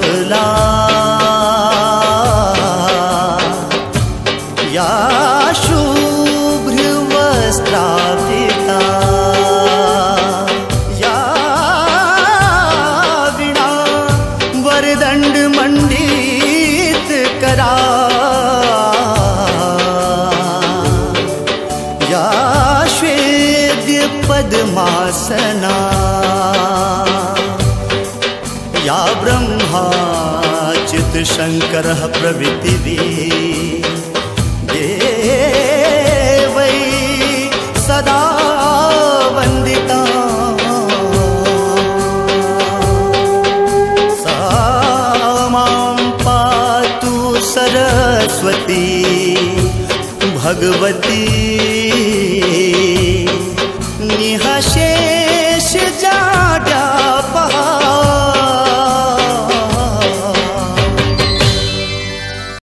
धवला या शुभ्रवस्त्रावृता या वीणा वरदंड मंडित करा या श्वेद्य पद्मासना या ब्रह्मा चित शंकरः प्रभृतिभिः देवै सदा वंदिता सा मां पातु सरस्वती भगवती